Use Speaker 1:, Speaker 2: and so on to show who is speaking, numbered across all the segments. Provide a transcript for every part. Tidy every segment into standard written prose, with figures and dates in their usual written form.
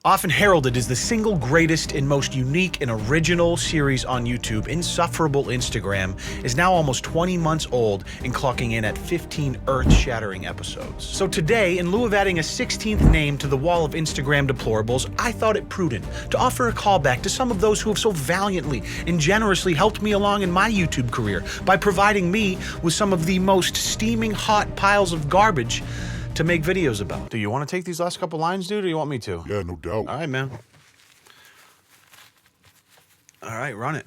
Speaker 1: Often heralded as the single greatest and most unique and original series on YouTube, Insufferable Instagram is now almost 20 months old and clocking in at 15 earth-shattering episodes. So today, in lieu of adding a 16th name to the wall of Instagram deplorables, I thought it prudent to offer a callback to some of those who have so valiantly and generously helped me along in my YouTube career by providing me with some of the most steaming hot piles of garbage to make videos about. Do you want to take these last couple lines, dude, or you want me to?
Speaker 2: Yeah, no doubt.
Speaker 1: All right, man. All right, run it.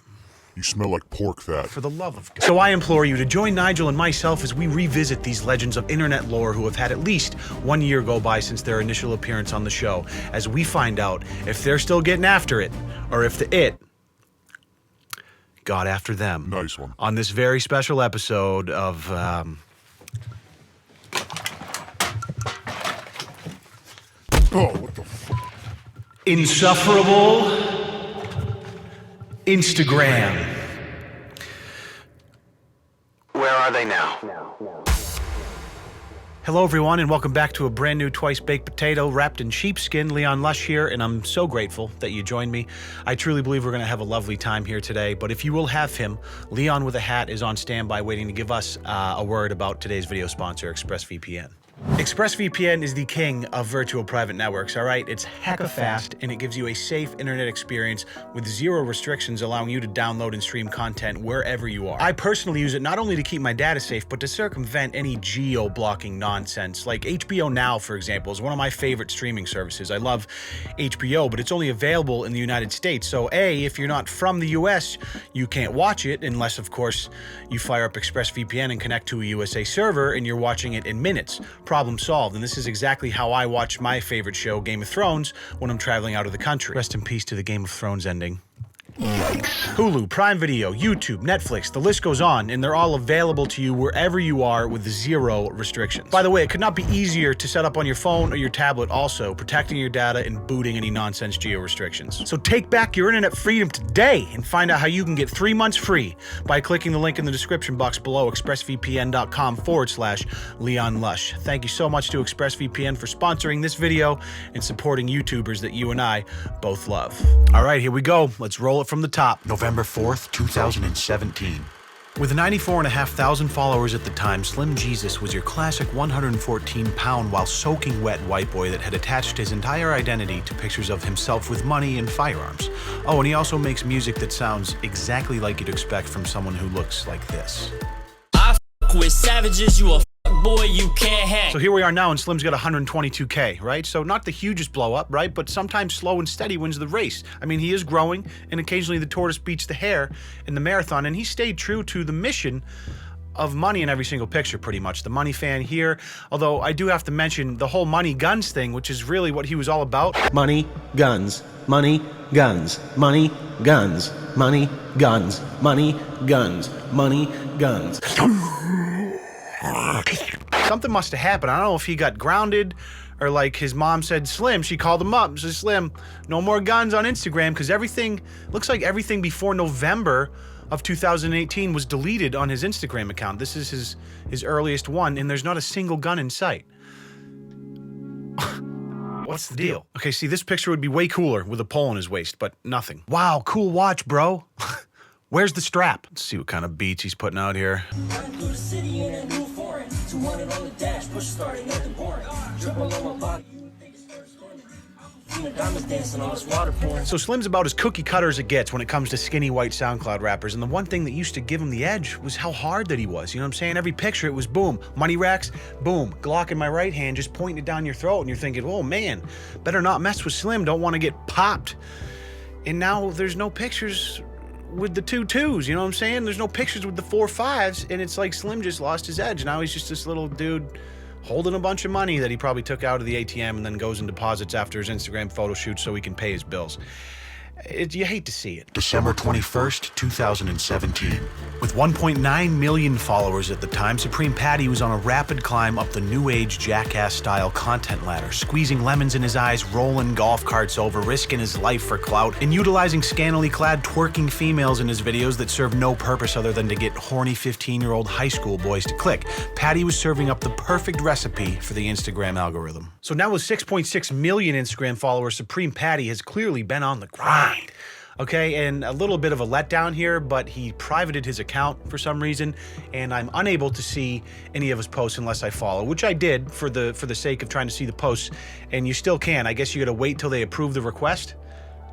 Speaker 2: You smell like pork fat.
Speaker 1: For the love of God. So I implore you to join Nigel and myself as we revisit these legends of internet lore who have had at least 1 year go by since their initial appearance on the show, as we find out if they're still getting after it, or if the it got after them.
Speaker 2: Nice one.
Speaker 1: On this very special episode of,
Speaker 2: Oh, what the fuck?
Speaker 1: Insufferable Instagram. Where are they now? Hello everyone and welcome back to a brand new Twice Baked Potato wrapped in sheepskin. Leon Lush here, and I'm so grateful that you joined me. I truly believe we're going to have a lovely time here today, but if you will have him, Leon with a hat is on standby waiting to give us a word about today's video sponsor, ExpressVPN. ExpressVPN is the king of virtual private networks, all right? It's hecka fast, and it gives you a safe internet experience with zero restrictions, allowing you to download and stream content wherever you are. I personally use it not only to keep my data safe, but to circumvent any geo-blocking nonsense. Like HBO Now, for example, is one of my favorite streaming services. I love HBO, but it's only available in the United States. So A, if you're not from the US, you can't watch it, unless, of course, you fire up ExpressVPN and connect to a USA server, and you're watching it in minutes. Problem solved, and this is exactly how I watch my favorite show, Game of Thrones, when I'm traveling out of the country. Rest in peace to the Game of Thrones ending. Hulu, Prime Video, YouTube, Netflix, the list goes on, and they're all available to you wherever you are with zero restrictions. By the way, it could not be easier to set up on your phone or your tablet also, protecting your data and booting any nonsense geo restrictions. So take back your internet freedom today and find out how you can get 3 months free by clicking the link in the description box below, expressvpn.com/Leon Lush. Thank you so much to ExpressVPN for sponsoring this video and supporting YouTubers that you and I both love. All right, here we go. Let's roll it from the top. November 4th, 2017. With 94,500 followers at the time, Slim Jesus was your classic 114-pound while soaking wet white boy that had attached his entire identity to pictures of himself with money and firearms. Oh, and he also makes music that sounds exactly like you'd expect from someone who looks like this.
Speaker 3: I f with savages, you a boy, you can't hang.
Speaker 1: So here we are now, and Slim's got 122K, right? So not the hugest blow up, right? But sometimes slow and steady wins the race. I mean, he is growing, and occasionally the tortoise beats the hare in the marathon, and he stayed true to the mission of money in every single picture, pretty much. The money fan here, although I do have to mention the whole money guns thing, which is really what he was all about.
Speaker 4: Money, guns, money, guns, money, guns, money, guns, money, guns, money, guns.
Speaker 1: Something must have happened. I don't know if he got grounded or like his mom said, Slim, she called him up and said, Slim, no more guns on Instagram, because everything, looks like everything before November of 2018 was deleted on his Instagram account. This is his earliest one, and there's not a single gun in sight. What's the deal? Okay, see, this picture would be way cooler with a pole in his waist, but nothing. Wow, cool watch, bro. Where's the strap? Let's see what kind of beats he's putting out here. So Slim's about as cookie cutter as it gets when it comes to skinny white SoundCloud rappers, and the one thing that used to give him the edge was how hard that he was. You know what I'm saying? Every picture, it was boom, money racks, boom, Glock in my right hand, just pointing it down your throat, and you're thinking, oh man, better not mess with Slim, don't want to get popped. And now there's no pictures with the 2.2s, you know what I'm saying? There's no pictures with the 4.5s, and it's like Slim just lost his edge. Now he's just this little dude holding a bunch of money that he probably took out of the ATM and then goes and deposits after his Instagram photo shoot so he can pay his bills. You hate to see it.
Speaker 2: December 21st,
Speaker 1: 2017. With 1.9 million followers at the time, Supreme Patty was on a rapid climb up the new age jackass-style content ladder, squeezing lemons in his eyes, rolling golf carts over, risking his life for clout, and utilizing scantily clad twerking females in his videos that serve no purpose other than to get horny 15-year-old high school boys to click. Patty was serving up the perfect recipe for the Instagram algorithm. So now with 6.6 million Instagram followers, Supreme Patty has clearly been on the grind. Okay, and a little bit of a letdown here, but he privated his account for some reason, and I'm unable to see any of his posts unless I follow, which I did for the sake of trying to see the posts, and you still can. I guess you gotta wait till they approve the request.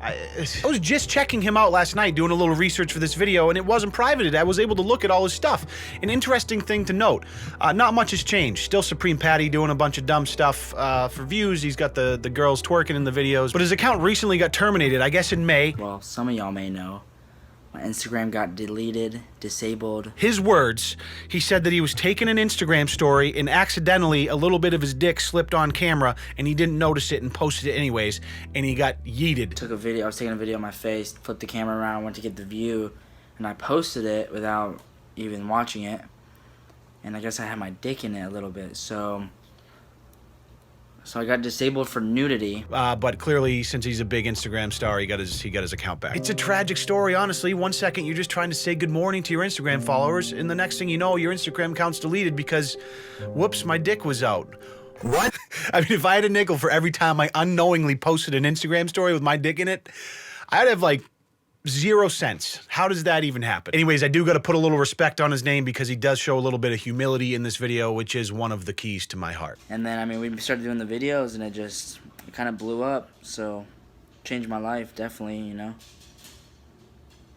Speaker 1: I was just checking him out last night, doing a little research for this video, and it wasn't privated. I was able to look at all his stuff. An interesting thing to note, not much has changed. Still Supreme Patty doing a bunch of dumb stuff for views. He's got the girls twerking in the videos, but his account recently got terminated, I guess in May.
Speaker 5: Well, some of y'all may know, my Instagram got deleted, disabled.
Speaker 1: His words, he said that he was taking an Instagram story and accidentally a little bit of his dick slipped on camera and he didn't notice it and posted it anyways, and he got yeeted.
Speaker 5: Took a video, I was taking a video of my face, flipped the camera around, went to get the view, and I posted it without even watching it. And I guess I had my dick in it a little bit, so I got disabled for nudity.
Speaker 1: But clearly, since he's a big Instagram star, he got his account back. It's a tragic story, honestly. One second, you're just trying to say good morning to your Instagram followers, and the next thing you know, your Instagram account's deleted because, whoops, my dick was out. What? I mean, if I had a nickel for every time I unknowingly posted an Instagram story with my dick in it, I'd have like 0 cents. How does that even happen? Anyways, I do got to put a little respect on his name because he does show a little bit of humility in this video, which is one of the keys to my heart.
Speaker 5: And then, I mean, we started doing the videos and it kind of blew up. So, changed my life, definitely, you know.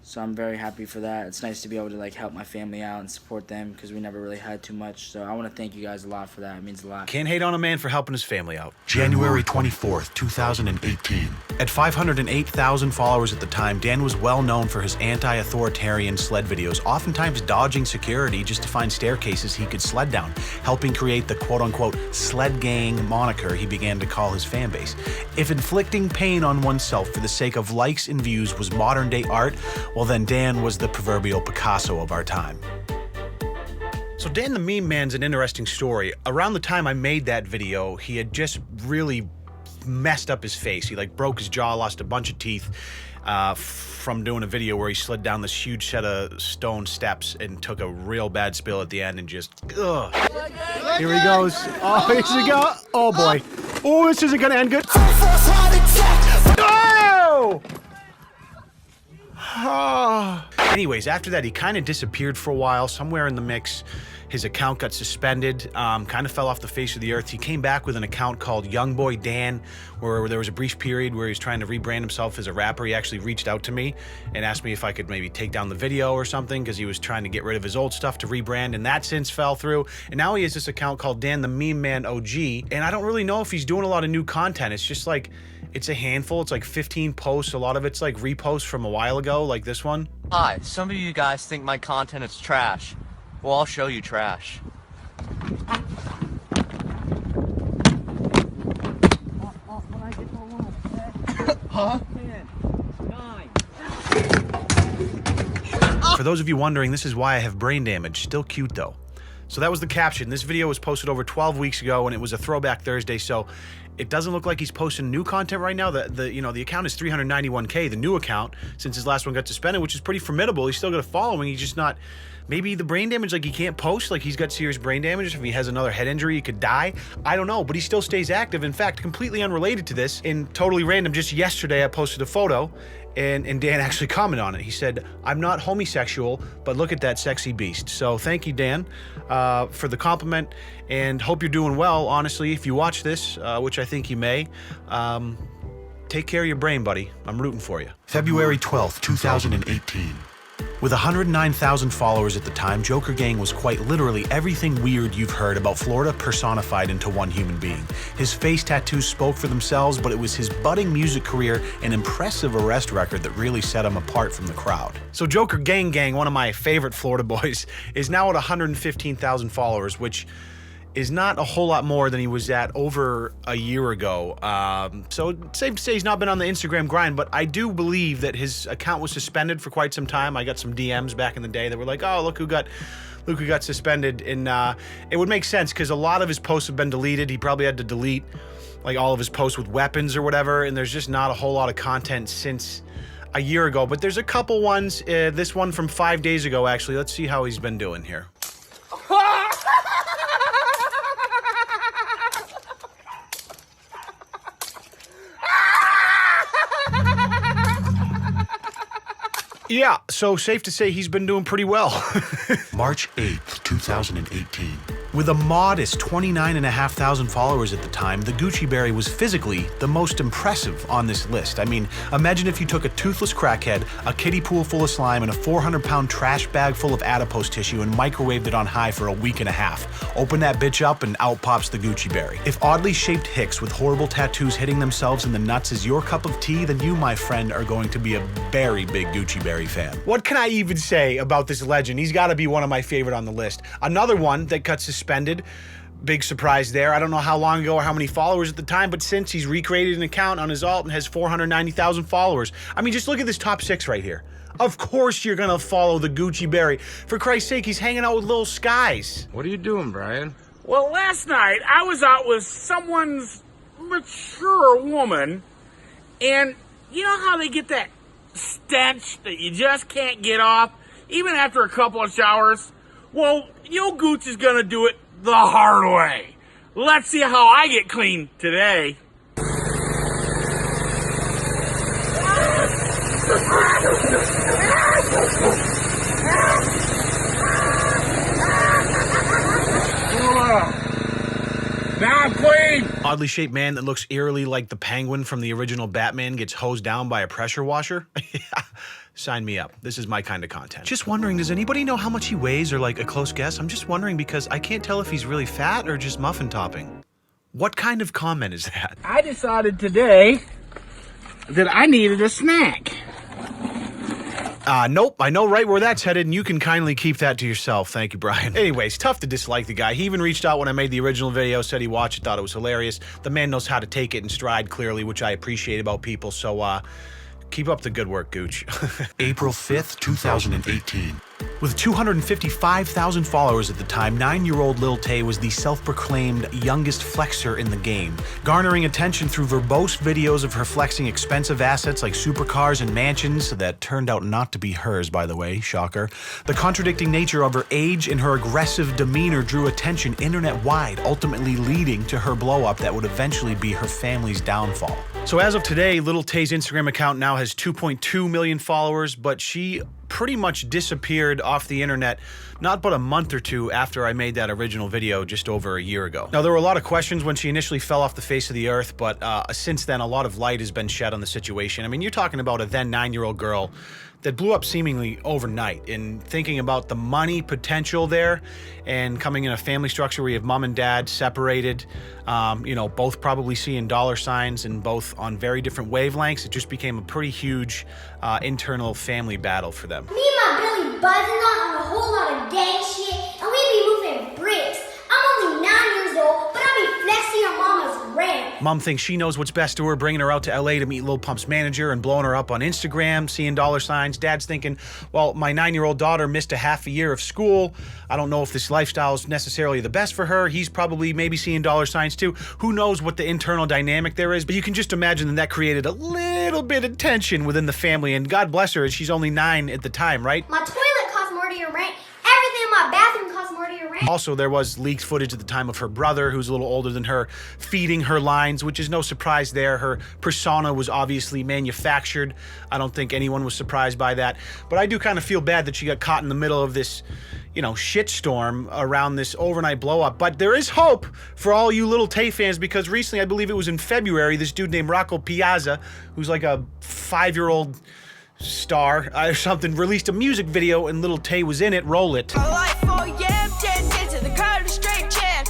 Speaker 5: So I'm very happy for that. It's nice to be able to like help my family out and support them because we never really had too much. So I want to thank you guys a lot for that. It means a lot.
Speaker 1: Can't hate on a man for helping his family out. January 24th, 2018. At 508,000 followers at the time, Dan was well known for his anti-authoritarian sled videos, oftentimes dodging security just to find staircases he could sled down, helping create the quote-unquote sled gang moniker he began to call his fan base. If inflicting pain on oneself for the sake of likes and views was modern-day art, well then Dan was the proverbial Picasso of our time. So Dan the Meme Man's an interesting story. Around the time I made that video, he had just really messed up his face. He like broke his jaw, lost a bunch of teeth from doing a video where he slid down this huge set of stone steps and took a real bad spill at the end and just, ugh. Here he goes. Oh, here he goes. Oh boy. Oh, this isn't gonna end good. Oh! Anyways, after that, he kind of disappeared for a while. Somewhere in the mix, his account got suspended, kind of fell off the face of the earth. He came back with an account called Youngboy Dan, where there was a brief period where he was trying to rebrand himself as a rapper. He actually reached out to me and asked me if I could maybe take down the video or something because he was trying to get rid of his old stuff to rebrand, and that since fell through. And now he has this account called Dan the Meme Man OG, and I don't really know if he's doing a lot of new content. It's just like, it's a handful. It's like 15 posts. A lot of it's like reposts from a while ago, like this one.
Speaker 6: Hi, some of you guys think my content is trash. Well, I'll show you trash. Huh?
Speaker 1: For those of you wondering, this is why I have brain damage. Still cute though. So that was the caption. This video was posted over 12 weeks ago and it was a throwback Thursday, so it doesn't look like he's posting new content right now. The account is 391K, the new account, since his last one got suspended, which is pretty formidable. He's still got a following. He's just not, maybe the brain damage, like he can't post, like he's got serious brain damage. If he has another head injury, he could die. I don't know, but he still stays active. In fact, completely unrelated to this and totally random, just yesterday I posted a photo and Dan actually commented on it. He said, "I'm not homosexual, but look at that sexy beast." So thank you, Dan, for the compliment, and hope you're doing well. Honestly, if you watch this, which I think you may, take care of your brain, buddy. I'm rooting for you. February 12th, 2018. With 109,000 followers at the time, Joker Gang was quite literally everything weird you've heard about Florida personified into one human being. His face tattoos spoke for themselves, but it was his budding music career and impressive arrest record that really set him apart from the crowd. So Joker Gang, one of my favorite Florida boys, is now at 115,000 followers, which is not a whole lot more than he was at over a year ago. So safe to say he's not been on the Instagram grind, but I do believe that his account was suspended for quite some time. I got some DMs back in the day that were like, oh, look who got suspended. And it would make sense because a lot of his posts have been deleted. He probably had to delete like all of his posts with weapons or whatever, and there's just not a whole lot of content since a year ago. But there's a couple ones, this one from 5 days ago actually. Let's see how he's been doing here. Yeah, so safe to say he's been doing pretty well.
Speaker 2: March 8th, 2018.
Speaker 1: With a modest 29,500 followers at the time, the Gucci Berry was physically the most impressive on this list. I mean, imagine if you took a toothless crackhead, a kiddie pool full of slime, and a 400-pound trash bag full of adipose tissue and microwaved it on high for a week and a half. Open that bitch up and out pops the Gucci Berry. If oddly shaped hicks with horrible tattoos hitting themselves in the nuts is your cup of tea, then you, my friend, are going to be a very big Gucci Berry fan. What can I even say about this legend? He's got to be one of my favorite on the list. Another one that got suspended. Big surprise there. I don't know how long ago or how many followers at the time, but since he's recreated an account on his alt and has 490,000 followers. I mean, just look at this top 6 right here. Of course you're gonna follow the Gucci Berry. For Christ's sake, he's hanging out with Lil Skitzz.
Speaker 7: What are you doing, Brian?
Speaker 8: Well, last night I was out with someone's mature woman, and you know how they get that stench that you just can't get off, even after a couple of showers? Well, Yo Gooch is gonna do it the hard way. Let's see how I get clean today. Now I'm clean.
Speaker 1: Oddly shaped man that looks eerily like the Penguin from the original Batman gets hosed down by a pressure washer. Yeah. Sign me up. This is my kind of content. Just wondering, does anybody know how much he weighs or like a close guess? I'm just wondering because I can't tell if he's really fat or just muffin topping. What kind of comment is that?
Speaker 8: I decided today that I needed a snack.
Speaker 1: Nope, I know right where that's headed, and you can kindly keep that to yourself. Thank you, Brian. Anyways, tough to dislike the guy. He even reached out when I made the original video, said he watched it, thought it was hilarious. The man knows how to take it in stride, clearly, which I appreciate about people, so, keep up the good work, Gooch.
Speaker 2: April 5th, 2018.
Speaker 1: With 255,000 followers at the time, 9-year-old Lil Tay was the self-proclaimed youngest flexer in the game, garnering attention through verbose videos of her flexing expensive assets like supercars and mansions that turned out not to be hers, by the way, shocker. The contradicting nature of her age and her aggressive demeanor drew attention internet-wide, ultimately leading to her blow-up that would eventually be her family's downfall. So as of today, Lil Tay's Instagram account now has 2.2 million followers, but she pretty much disappeared off the internet not but a month or two after I made that original video just over a year ago. Now, there were a lot of questions when she initially fell off the face of the earth, but since then, a lot of light has been shed on the situation. I mean, you're talking about a then 9-year-old girl that blew up seemingly overnight, and thinking about the money potential there and coming in a family structure where you have mom and dad separated, you know, both probably seeing dollar signs and both on very different wavelengths, it just became a pretty huge internal family battle for them.
Speaker 9: Me and my Billy buzzing on a whole lot of gang shit, and we be moving bricks. I'm only 9 years old, but I be flexing on mama's rent.
Speaker 1: Mom thinks she knows what's best to her, bringing her out to LA to meet Lil Pump's manager and blowing her up on Instagram, seeing dollar signs. Dad's thinking, well, my 9-year-old daughter missed a half a year of school. I don't know if this lifestyle is necessarily the best for her. He's probably maybe seeing dollar signs too. Who knows what the internal dynamic there is, but you can just imagine that created a little bit of tension within the family, and God bless her, she's only 9 at the time, right?
Speaker 9: My toilet costs more to your rent. Everything in my bathroom costs more to your rent.
Speaker 1: Also, there was leaked footage at the time of her brother, who's a little older than her, feeding her lines, which is no surprise there. Her persona was obviously manufactured. I don't think anyone was surprised by that. But I do kind of feel bad that she got caught in the middle of this, you know, shitstorm around this overnight blow up. But there is hope for all you Lil Tay fans, because recently, I believe it was in February, this dude named Rocco Piazza, who's like a 5-year-old star or something, released a music video and Lil Tay was in it. Roll it.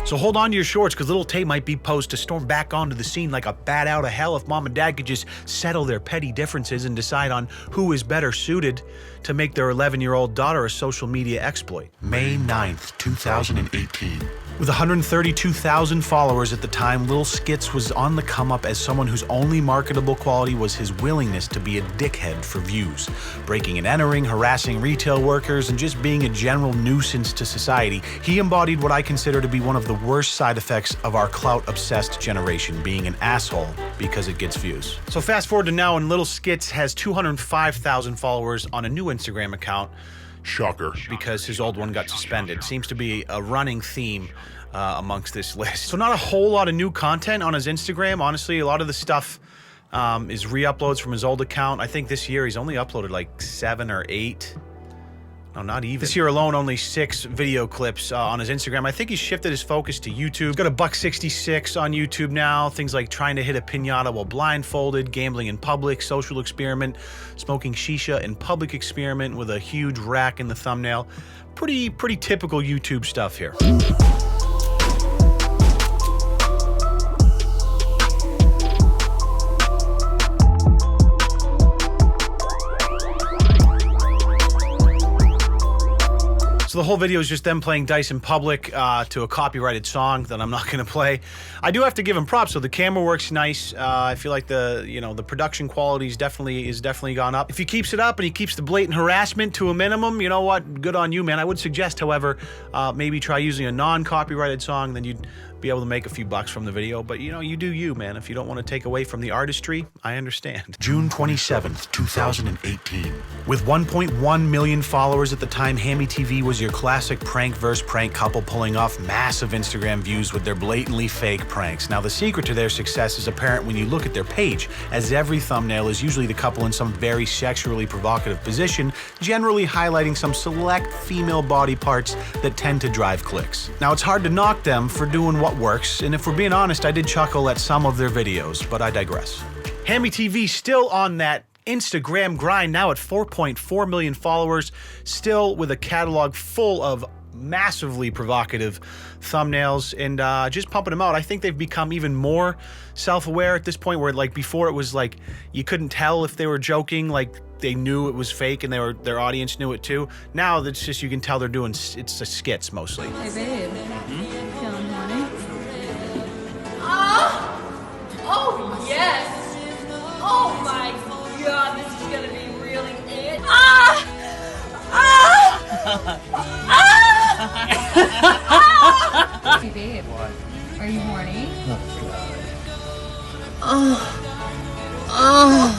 Speaker 1: So hold on to your shorts, because Lil Tay might be posed to storm back onto the scene like a bat out of hell if mom and dad could just settle their petty differences and decide on who is better suited to make their 11-year-old daughter a social media exploit.
Speaker 2: May 9th, 2018.
Speaker 1: With 132,000 followers at the time, Lil Skitzz was on the come up as someone whose only marketable quality was his willingness to be a dickhead for views, breaking and entering, harassing retail workers, and just being a general nuisance to society. He embodied what I consider to be one of the worst side effects of our clout-obsessed generation, being an asshole because it gets views. So fast forward to now, and Lil Skitzz has 205,000 followers on a new Instagram account.
Speaker 7: Shocker.
Speaker 1: Because his old one got suspended. Seems to be a running theme amongst this list. So not a whole lot of new content on his Instagram. Honestly, a lot of the stuff is re-uploads from his old account. I think this year he's only uploaded like 7 or 8. No, not even. This year alone, only 6 video clips on his Instagram. I think he's shifted his focus to YouTube. He's got $1.66 on YouTube now. Things like trying to hit a piñata while blindfolded, gambling in public, social experiment, smoking shisha in public experiment with a huge rack in the thumbnail. Pretty typical YouTube stuff here. So the whole video is just them playing dice in public to a copyrighted song that I'm not going to play. I do have to give him props. So the camera works nice. I feel like the production quality is definitely gone up. If he keeps it up and he keeps the blatant harassment to a minimum, you know what? Good on you, man. I would suggest, however, maybe try using a non-copyrighted song. Then you'd be able to make a few bucks from the video. But you do you, man. If you don't want to take away from the artistry, I understand.
Speaker 2: June 27th, 2018.
Speaker 1: With 1.1 million followers at the time, Hammy TV was your classic prank versus prank couple pulling off massive Instagram views with their blatantly fake pranks. Now, the secret to their success is apparent when you look at their page, as every thumbnail is usually the couple in some very sexually provocative position, generally highlighting some select female body parts that tend to drive clicks. Now, it's hard to knock them for doing what works, and if we're being honest, I did chuckle at some of their videos, but I digress. Hammy TV still on that Instagram grind, now at 4.4 million followers, still with a catalog full of massively provocative thumbnails, and just pumping them out. I think they've become even more self-aware at this point, where like before it was like you couldn't tell if they were joking, like they knew it was fake and their audience knew it too. Now it's just, you can tell they're doing, it's a skits mostly.
Speaker 10: Hey babe, feeling horny?
Speaker 11: Oh yes! Oh my god, this is gonna be really it. Ah! Ah! Ah!
Speaker 10: Hey babe, are you horny?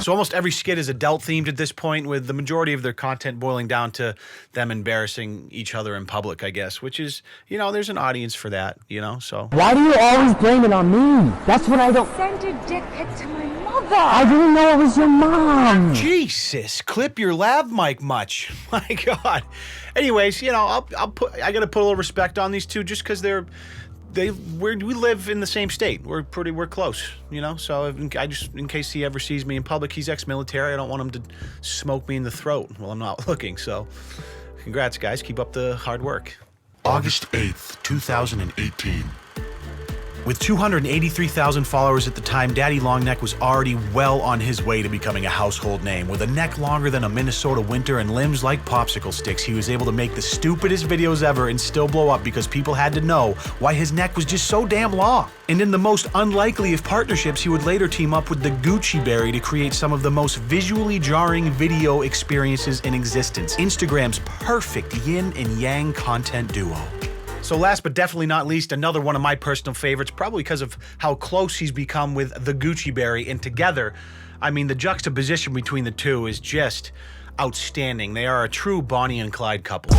Speaker 1: So almost every skit is adult themed at this point, with the majority of their content boiling down to them embarrassing each other in public, I guess, which is, there's an audience for that, so.
Speaker 12: Why do you always blame it on me? That's what I don't.
Speaker 11: Send a dick pic to my mother.
Speaker 12: I didn't know it was your mom.
Speaker 1: Jesus, clip your lav mic much. My God. Anyways, I gotta put a little respect on these two just because we live in the same state. We're close, so in case he ever sees me in public, he's ex-military. I don't want him to smoke me in the throat while I'm not looking. So congrats, guys. Keep up the hard work.
Speaker 2: August 8th, 2018.
Speaker 1: With 283,000 followers at the time, Daddy Longneck was already well on his way to becoming a household name. With a neck longer than a Minnesota winter and limbs like popsicle sticks, he was able to make the stupidest videos ever and still blow up because people had to know why his neck was just so damn long. And in the most unlikely of partnerships, he would later team up with the Gucci Berry to create some of the most visually jarring video experiences in existence. Instagram's perfect yin and yang content duo. So last but definitely not least, another one of my personal favorites, probably because of how close he's become with the Gucci Berry. And together, I mean, the juxtaposition between the two is just outstanding. They are a true Bonnie and Clyde couple.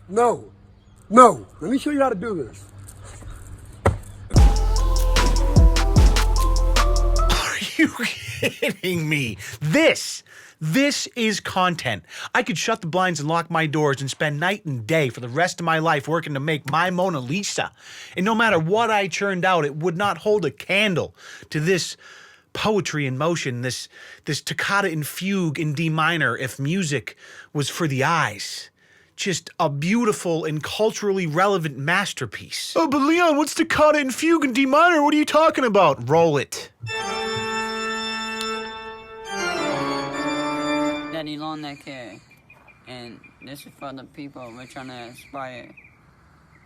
Speaker 13: No. Let me show you how to do this.
Speaker 1: You kidding me? This is content. I could shut the blinds and lock my doors and spend night and day for the rest of my life working to make my Mona Lisa. And no matter what I churned out, it would not hold a candle to this poetry in motion, this toccata and fugue in D minor if music was for the eyes. just a beautiful and culturally relevant masterpiece. Oh, but Leon, what's toccata and fugue in D minor? What are you talking about? Roll it.
Speaker 7: Daddy long neck hair, and this is for the people we're trying to inspire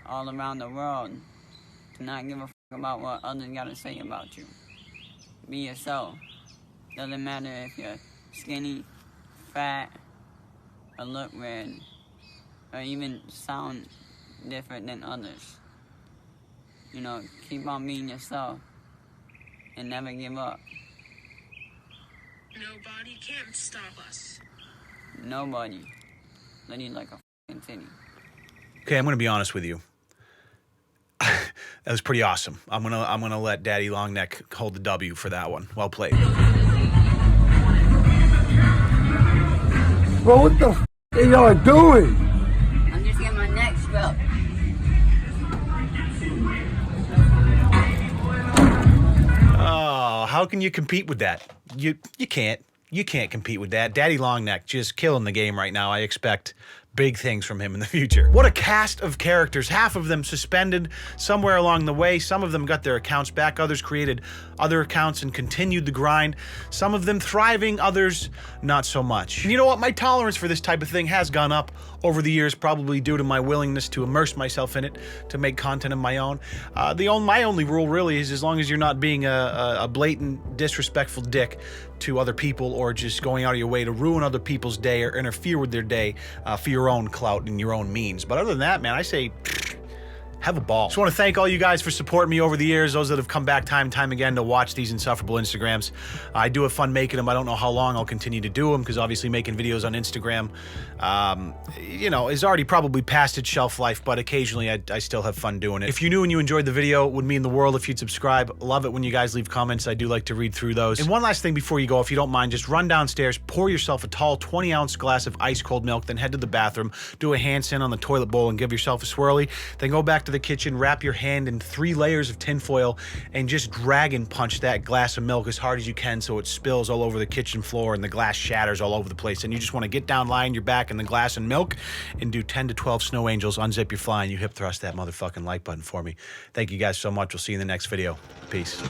Speaker 7: all around the world to not give a fuck about what others gotta say about you. Be yourself. Doesn't matter if you're skinny, fat, or look weird, or even sound different than others. You know, keep on being yourself and never give up.
Speaker 13: Nobody can stop us.
Speaker 7: Nobody. Let you like a fucking titty.
Speaker 1: Okay, I'm gonna be honest with you. That was pretty awesome. I'm gonna let Daddy Longneck hold the W for that one. Well played.
Speaker 12: Bro, what the f are y'all doing?
Speaker 7: I'm just getting my neck scrubbed.
Speaker 1: Oh, how can you compete with that? You can't. You can't compete with that. Daddy Longneck just killing the game right now. I expect big things from him in the future. What a cast of characters. Half of them suspended somewhere along the way. Some of them got their accounts back. Others created other accounts and continued the grind. Some of them thriving, others not so much. And you know what? My tolerance for this type of thing has gone up over the years, probably due to my willingness to immerse myself in it, to make content of my own. My only rule really is, as long as you're not being a blatant, disrespectful dick to other people, or just going out of your way to ruin other people's day or interfere with their day for your own clout and your own means. But other than that, man, I say have a ball. Just want to thank all you guys for supporting me over the years, those that have come back time and time again to watch these Insufferable Instagrams. I do have fun making them. I don't know how long I'll continue to do them, because obviously making videos on Instagram, you know, is already probably past its shelf life, but occasionally I still have fun doing it. If you're new and you enjoyed the video, it would mean the world if you'd subscribe. Love it when you guys leave comments. I do like to read through those. And one last thing before you go, if you don't mind, just run downstairs, pour yourself a tall 20-ounce glass of ice cold milk, then head to the bathroom, do a handstand on the toilet bowl and give yourself a swirly, then go back to the kitchen, wrap your hand in 3 layers of tinfoil, and just dragon punch that glass of milk as hard as you can so it spills all over the kitchen floor and the glass shatters all over the place. And you just want to get down, lie on your back in the glass and milk, and do 10 to 12 snow angels, unzip your fly, and you hip thrust that motherfucking like button for me. Thank you guys so much. We'll see you in the next video. Peace.